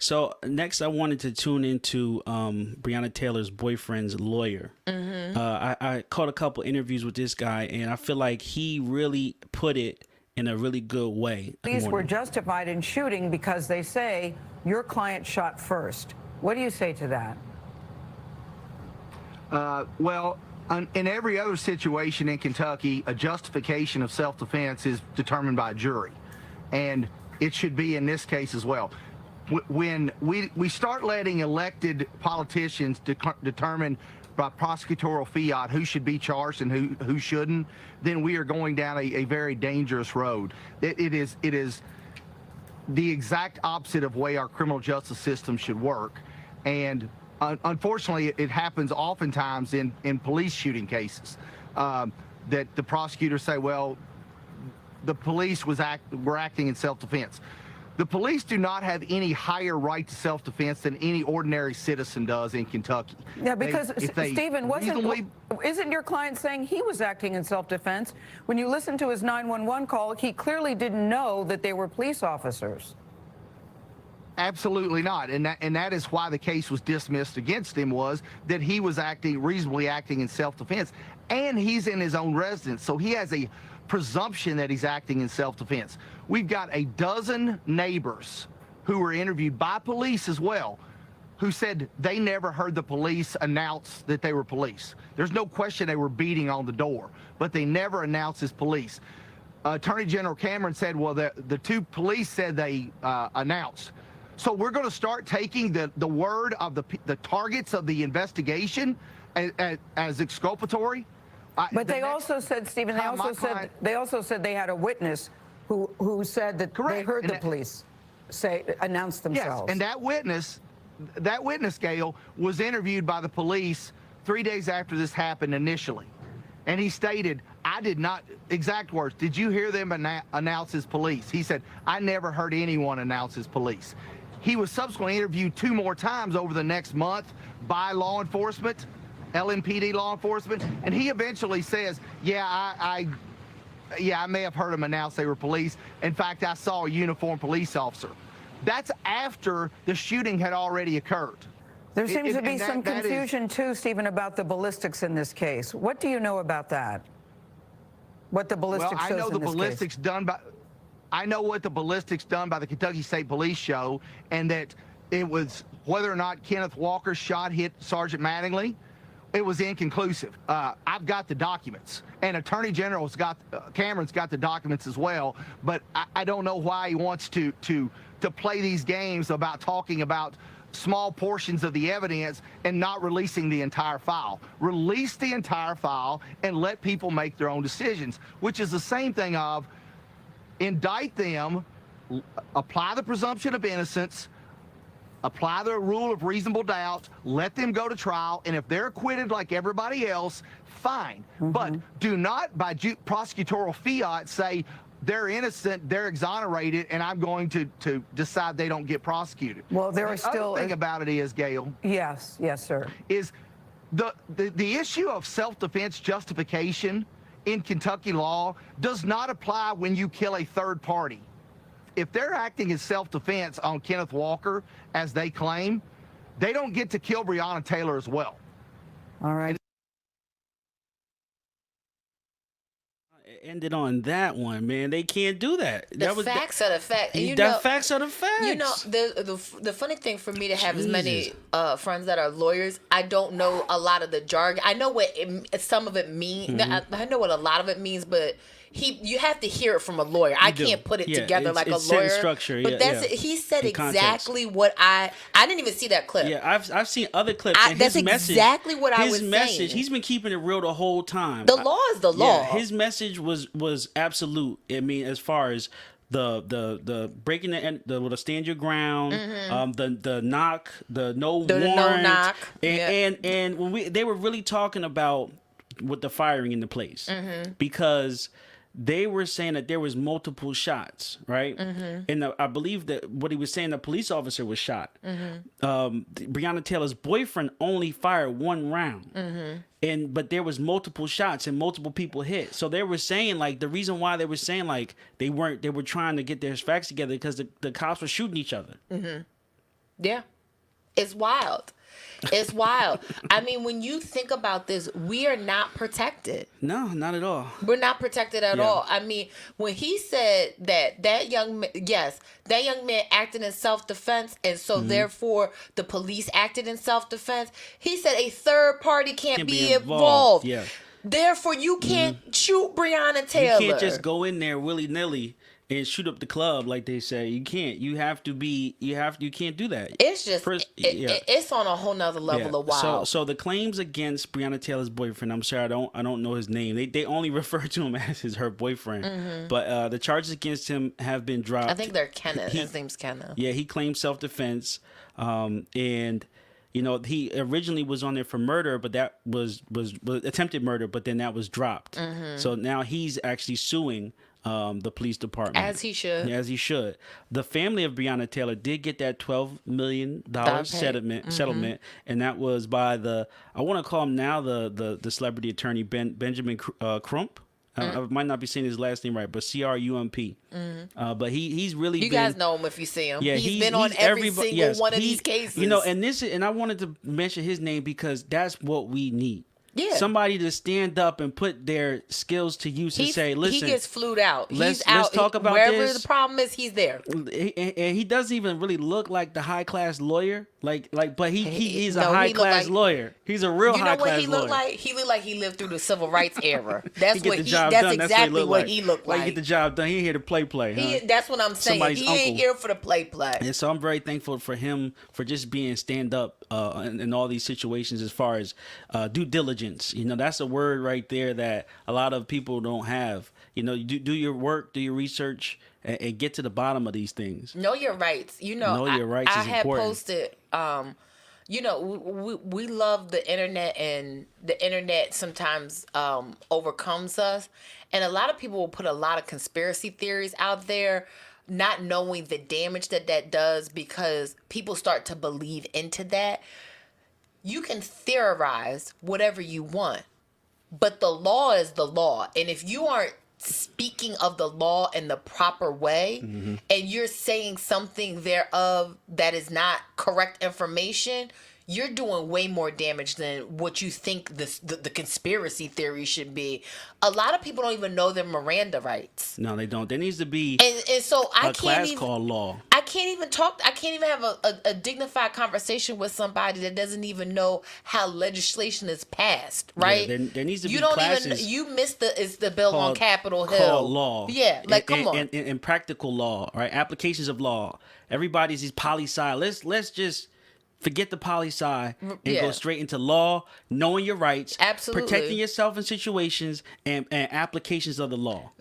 So next, I wanted to tune into Breonna Taylor's boyfriend's lawyer. I caught a couple interviews with this guy, and I feel like he really put it in a really good way. Police were justified in shooting because they say your client shot first. What do you say to that? Well, in every other situation in Kentucky, a justification of self-defense is determined by a jury, and it should be in this case as well. When we start letting elected politicians determine by prosecutorial fiat who should be charged and who shouldn't, then we are going down a very dangerous road. It is the exact opposite of way our criminal justice system should work, and unfortunately, it happens oftentimes in police shooting cases that the prosecutors say, well, the police were acting in self-defense. The police do not have any higher right to self-defense than any ordinary citizen does in Kentucky. Yeah, because, Stephen, isn't your client saying he was acting in self-defense? When you listen to his 911 call, he clearly didn't know that they were police officers. Absolutely not, and that is why the case was dismissed against him, was that he was reasonably acting in self-defense, and he's in his own residence, so he has a presumption that he's acting in self-defense. We've got a dozen neighbors who were interviewed by police as well, who said they never heard the police announce that they were police. There's no question they were beating on the door, but they never announced as police. Attorney General Cameron said, well, the two police said they announced. So we're going to start taking the word of the targets of the investigation as exculpatory. But they also said, Stephen, they also said they had a witness who said that they heard the police announce themselves. Yes, and that witness, Gail, was interviewed by the police 3 days after this happened initially. And he stated, I did not, exact words, did you hear them announce as police? He said, I never heard anyone announce as police. He was subsequently interviewed 2 more times over the next month by law enforcement, LMPD law enforcement, and he eventually says, yeah, I may have heard them announce they were police. In fact, I saw a uniformed police officer. That's after the shooting had already occurred. There seems to be some confusion, too, Stephen, about the ballistics in this case. What do you know about that? What the ballistics shows in this case? Well, I know the ballistics done by... I know what the ballistics done by the Kentucky State Police show, and that it was whether or not Kenneth Walker's shot hit Sergeant Mattingly. It was inconclusive. I've got the documents, and Attorney General's got Cameron's got the documents as well. But I don't know why he wants to play these games about talking about small portions of the evidence and not releasing the entire file. Release the entire file and let people make their own decisions, which is the same thing of indict them, apply the presumption of innocence, apply the rule of reasonable doubt, let them go to trial, and if they're acquitted like everybody else, fine. But do not, by prosecutorial fiat, say they're innocent, they're exonerated, and I'm going to decide they don't get prosecuted. Well, there are still... The other thing about it is, Gail... Yes, sir. ...is the issue of self-defense justification in Kentucky law does not apply when you kill a third party. If they're acting in self-defense on Kenneth Walker, as they claim, they don't get to kill Breonna Taylor as well. All right. Ended on that one, man. They can't do that. The facts are the facts. The facts are the facts. You know, the funny thing for me to have as many friends that are lawyers, I don't know a lot of the jargon. I know what some of it means. I know what a lot of it means, but you have to hear it from a lawyer. I can't put it together like a lawyer. Structure, but he said exactly what I didn't even see that clip. Yeah, I've seen other clips. That's exactly what I was saying. His message, he's been keeping it real the whole time. The law is the law. Yeah, his message was absolute. I mean, as far as the breaking the stand your ground, the knock, the no warrant, and when they were really talking about with the firing into place, because they were saying that there was multiple shots, right? And I believe that what he was saying, the police officer was shot. Breonna Taylor's boyfriend only fired 1 round. But there was multiple shots and multiple people hit. So they were saying, like, the reason why they were saying, like, they were trying to get their facts together because the cops were shooting each other. Yeah. It's wild. It's wild. I mean, when you think about this, we are not protected. No, not at all. We're not protected at all. I mean, when he said that young man acted in self-defense, and so therefore the police acted in self-defense, he said a third party can't be involved. Yeah. Therefore, you can't shoot Breonna Taylor. You can't just go in there willy-nilly and shoot up the club like they say. You can't. You can't do that. It's just it's on a whole nother level of wild. So the claims against Breonna Taylor's boyfriend, I'm sorry, I don't know his name. They only refer to him as her boyfriend. But the charges against him have been dropped. I think they're Kenneth. His name's Kenneth. Yeah, he claimed self-defense, and he originally was on there for murder, but that was attempted murder, but then that was dropped. So now he's actually suing the police department. As he should. As he should. The family of Breonna Taylor did get that $12 million settlement, and that was by I want to call him now the celebrity attorney, Benjamin Crump. I might not be saying his last name right, but Crump. But he's really you guys know him if you see him. Yeah, he's been on every single one of these cases. And I wanted to mention his name because that's what we need. Yeah. Somebody to stand up and put their skills to use and say, listen. He gets flued out. Let's talk about wherever this. The problem is, he's there. And he doesn't even really look like the high class lawyer. But he's a high class lawyer. He's a real high class lawyer. You know what he looked like? He looked like he lived through the civil rights era. That's that's exactly what he looked like. He get the job done. He ain't here to play. Huh? That's what I'm saying. Somebody's he uncle. Ain't here for the play. And so I'm very thankful for him for just being stand up in all these situations as far as due diligence. That's a word right there that a lot of people don't have. Do your work, do your research, and get to the bottom of these things. Know your rights. Know your rights is important. I had posted, we love the internet, and the internet sometimes overcomes us. And a lot of people will put a lot of conspiracy theories out there, not knowing the damage that does, because people start to believe into that. You can theorize whatever you want, but the law is the law. And if you aren't speaking of the law in the proper way, and you're saying something thereof that is not correct information, you're doing way more damage than what you think the conspiracy theory should be. A lot of people don't even know their Miranda rights. No, they don't. There needs to be and so a class called law. I can't even talk. I can't even have a dignified conversation with somebody that doesn't even know how legislation is passed. Right? Yeah, there needs to be classes. You missed the bill on Capitol Hill. Called law. Yeah, come on. And practical law, right? Applications of law. Everybody's these poli-sci. Let's just forget the poli-sci and go straight into law, knowing your rights, absolutely, protecting yourself in situations, and applications of the law.